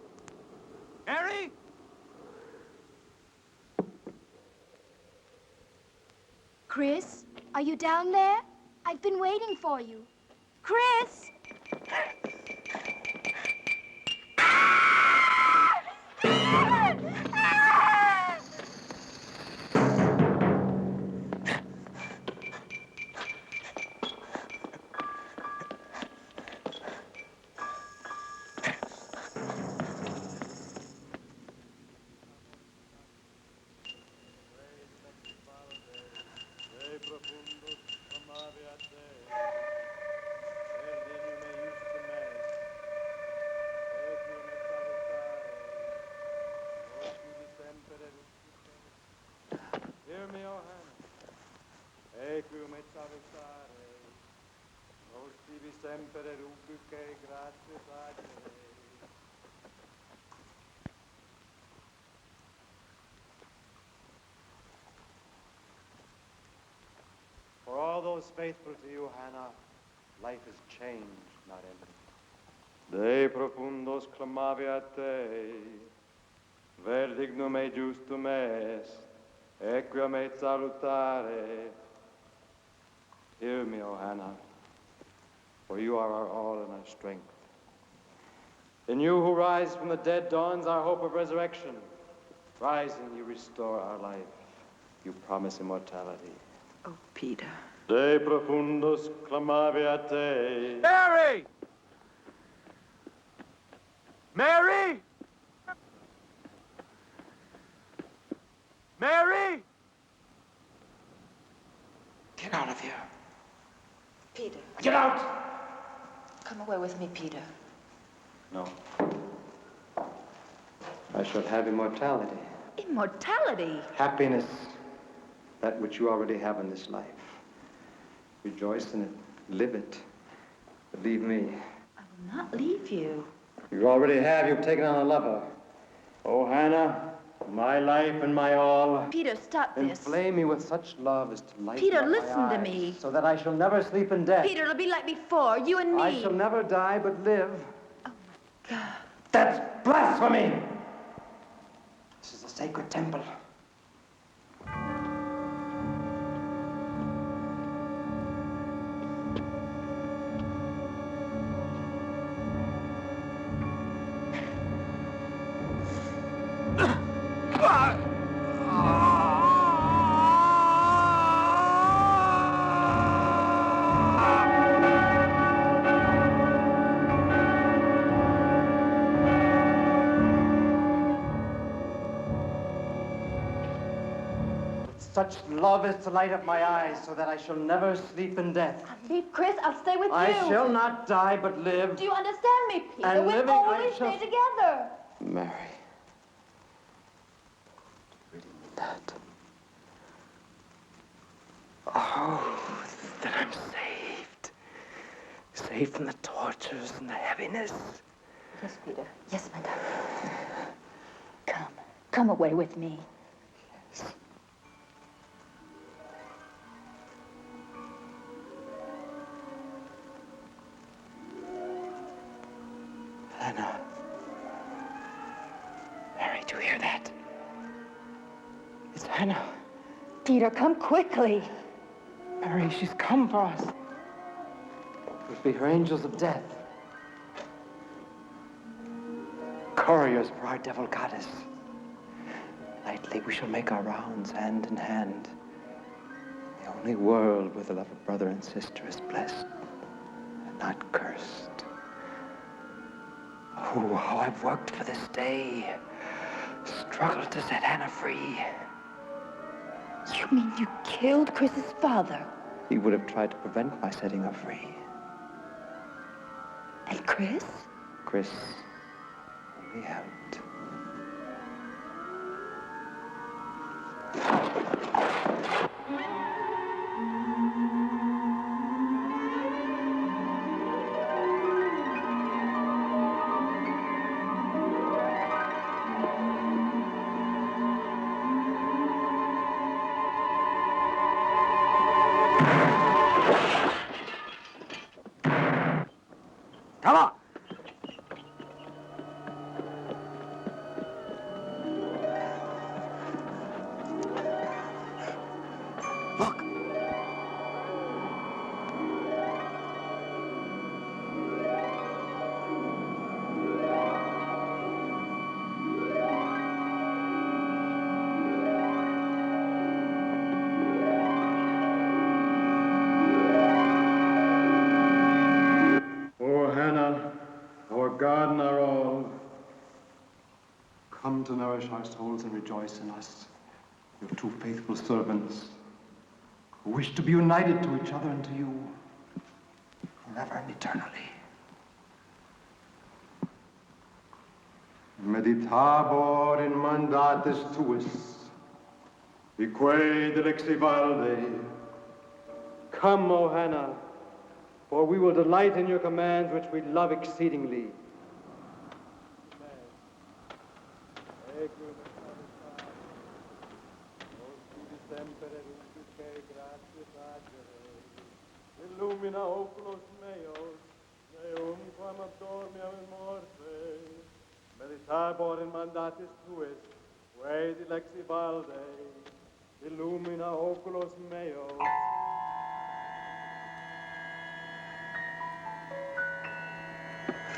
Mary? Chris, are you down there? I've been waiting for you. Chris! For all those faithful to you, Hannah, life is change, not ending. De profundos clamavi a te, ver dignum e justum est, equia me salutare. Hear me, O Hannah, for you are our all and our strength. In you who rise from the dead dawns our hope of resurrection. Rising, you restore our life. You promise immortality. Oh, Peter. De profundus clamavi a te. Mary! Mary! Mary! Get out of here. Peter. Get out! Come away with me, Peter. No. I shall have immortality. Immortality? Happiness. That which you already have in this life. Rejoice in it. Live it. Believe me. I will not leave you. You already have. You've taken on a lover. Oh, Hannah, my life and my all. Peter, stop this. Inflame me with such love as to light Peter, up my listen to eyes, me. so that I shall never sleep in death. Peter, it'll be like before, you and me. I shall never die but live. Oh, my God. That's blasphemy! This is a sacred temple. Such love is to light up my eyes so that I shall never sleep in death. Leave Chris, I'll stay with you. I shall not die but live. Do you understand me, Peter? And We'll living, I always shall... stay together. Mary. Really mean that? Oh, that I'm saved. Saved from the tortures and the heaviness. Yes, Peter. Yes, my darling. Come. Come away with me. Yes. Hannah. Mary, do you hear that? It's Hannah. Peter, come quickly. Mary, she's come for us. We'll be her angels of death. Couriers for our devil goddess. Nightly we shall make our rounds hand in hand. The only world where the love of brother and sister is blessed and not cursed. Oh, how I've worked for this day. Struggled to set Hannah free. You mean you killed Chris's father? He would have tried to prevent my setting her free. And Chris? Chris only helped. Come on! Look! God and our all, come to nourish our souls and rejoice in us, your two faithful servants, who wish to be united to each other and to you, forever and eternally. Meditabor in mandatis tuis, vique delexi valde. Come, O Hannah, for we will delight in your commands, which we love exceedingly. Illumina oculos meos, eum quam abdormiam in morte, meditabor in mandatis tuis, quae dilexi valde, illumina oculos meos.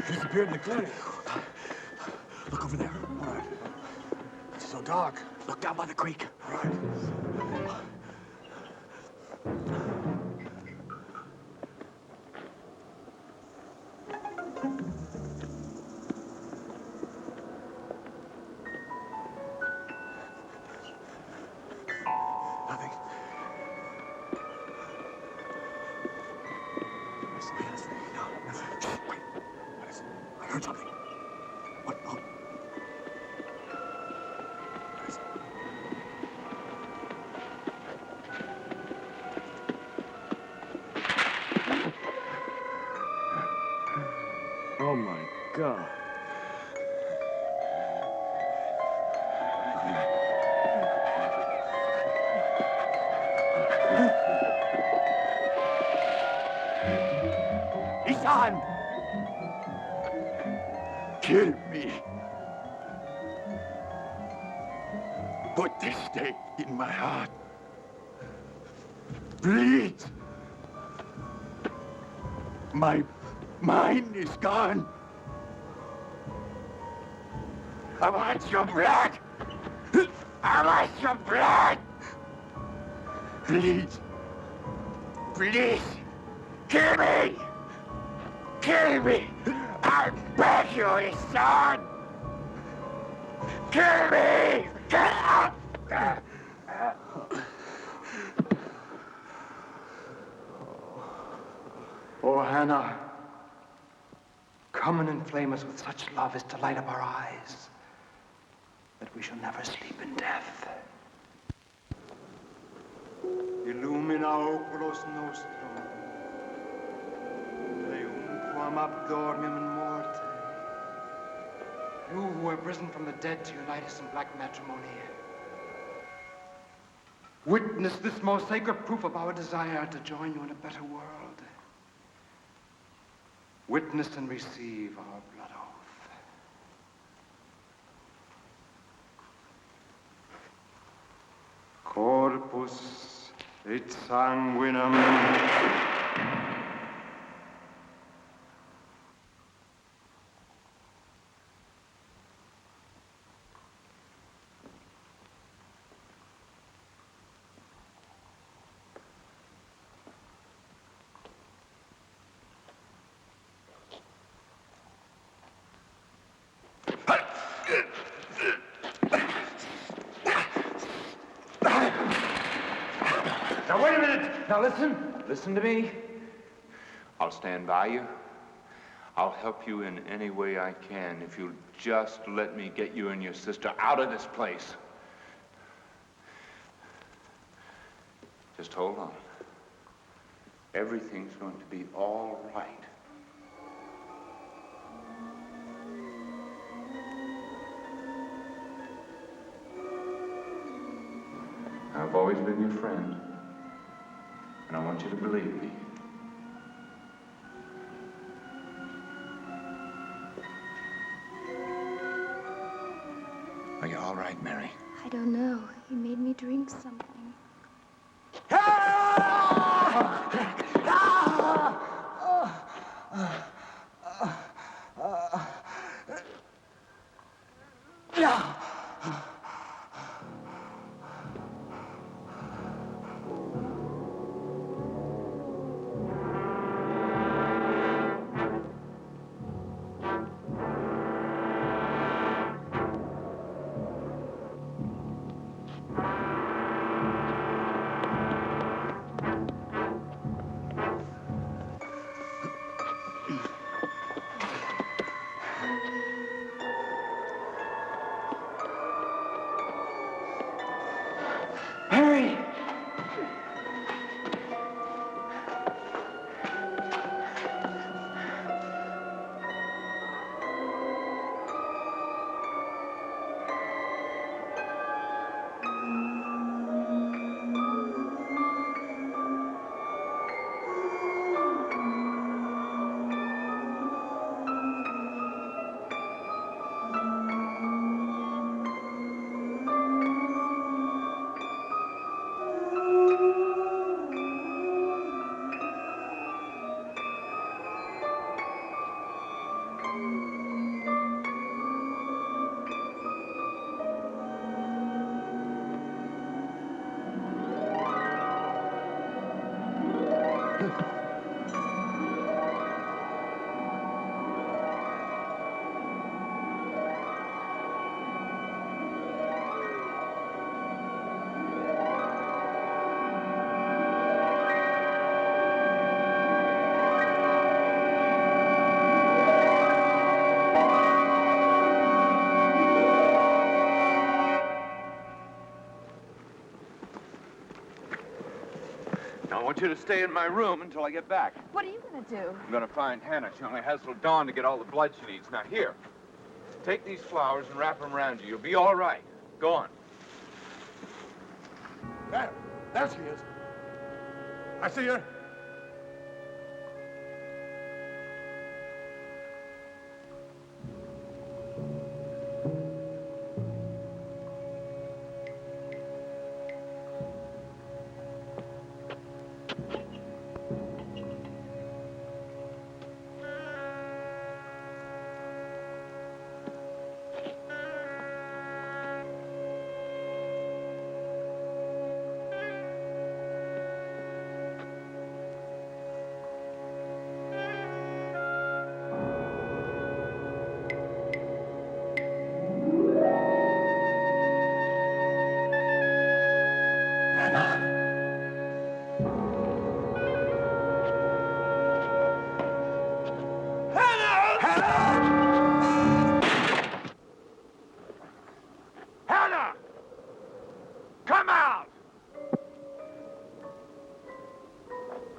He disappeared in the clinic. Look over there. All right. It's so dark. Look down by the creek. All right. Nothing. No, nothing. Shh, wait. I heard something. What? Oh. What is it? Oh my God. Isan! Kill me. Put this stake in my heart. Please. My mind is gone. I want your blood. I want your blood. Please. Please. Kill me. Kill me. I beg you, Isan. Kill me. Oh, Hannah, come and inflame us with such love as to light up our eyes, that we shall never sleep in death. Illumina oculos nostrum, quam abdormim in morte. You who have risen from the dead to unite us in black matrimony, witness this most sacred proof of our desire to join you in a better world. Witness and receive our blood oath. Corpus et sanguinum. Now, wait a minute. Now, listen. Listen to me. I'll stand by you. I'll help you in any way I can if you'll just let me get you and your sister out of this place. Just hold on. Everything's going to be all right. I've always been your friend, and I want you to believe me. Are you all right, Mary? I don't know. He made me drink something. I want you to stay in my room until I get back. What are you going to do? I'm going to find Hannah. She only has till dawn to get all the blood she needs. Now, here, take these flowers and wrap them around you. You'll be all right. Go on. There she is. I see her.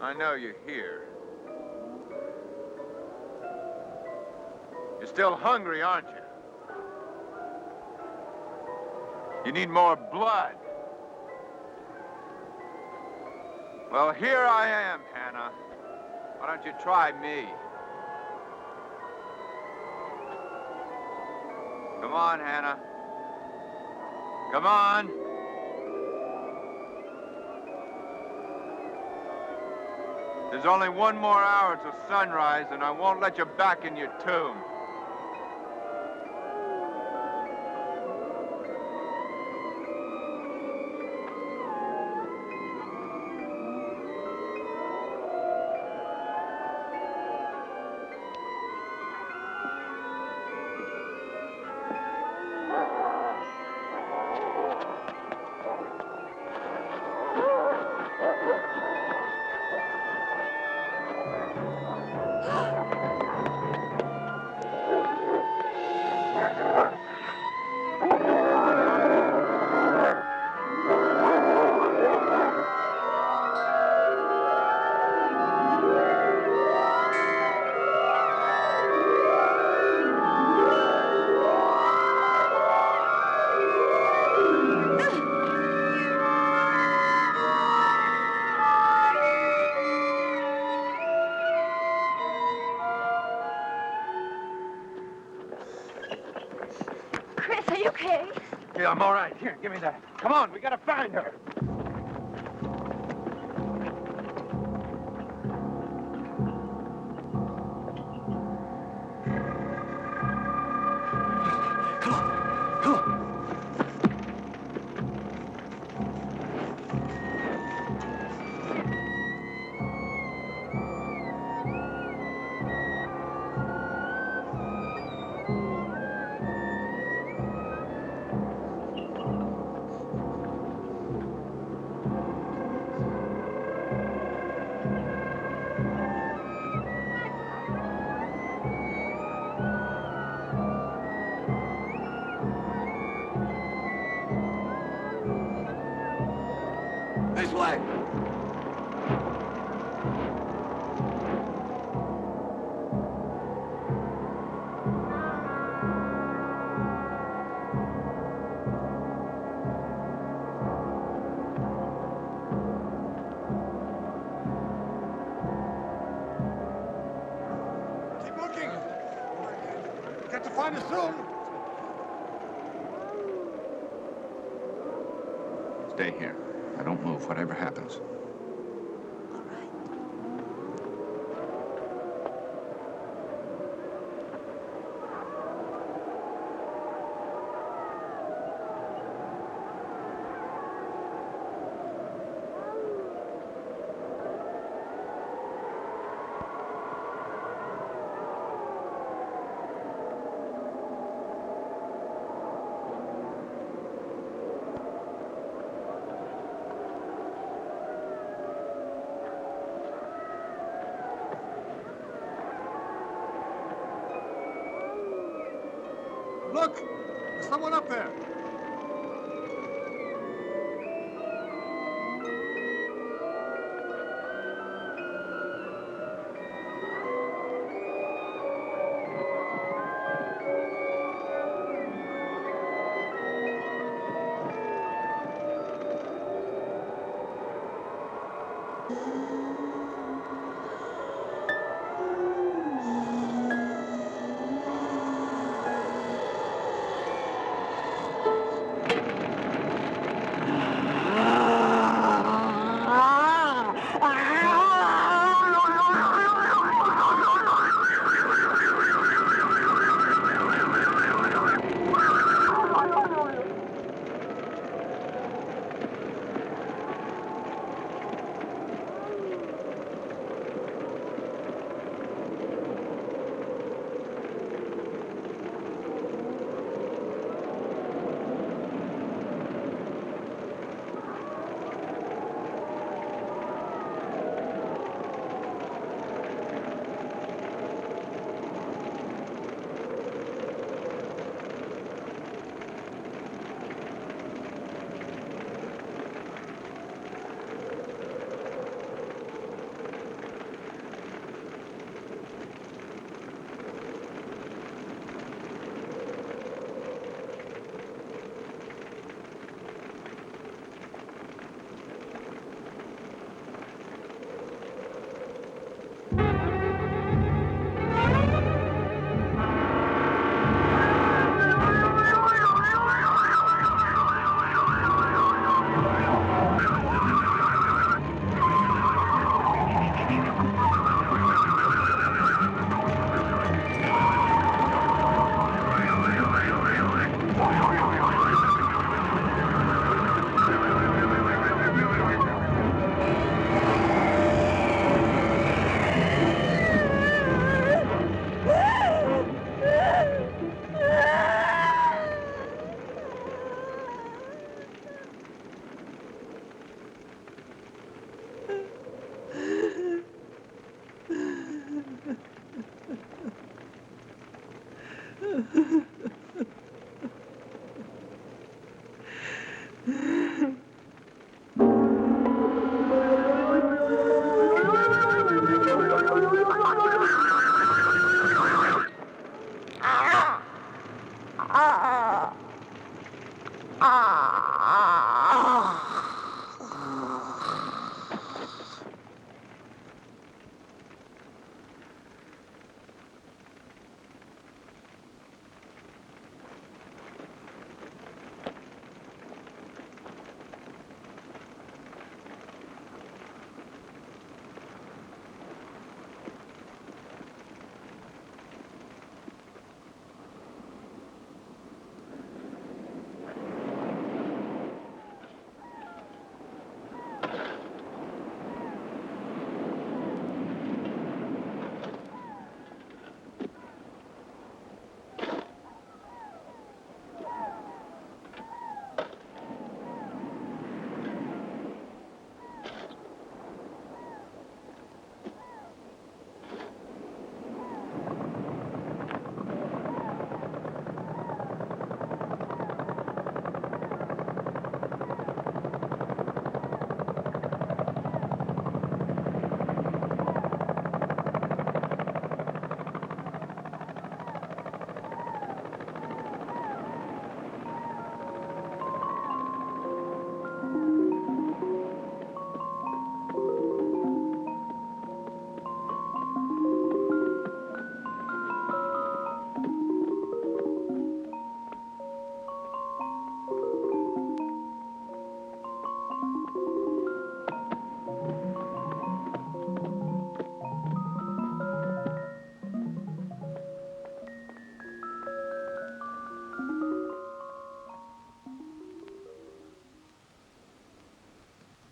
I know you're here. You're still hungry, aren't you? You need more blood. Well, here I am, Hannah. Why don't you try me? Come on, Hannah. Come on. There's only one more hour till sunrise, and I won't let you back in your tomb. Are you okay? Yeah, I'm all right. Here, give me that. Come on, we gotta find her. This way. Keep looking. Got to find us soon. Stay here. I don't move, whatever happens. Look! There's someone up there.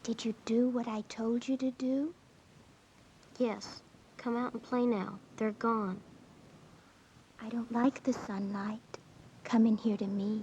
Did you do what I told you to do? Yes. Come out and play now. They're gone. I don't like the sunlight. Come in here to me.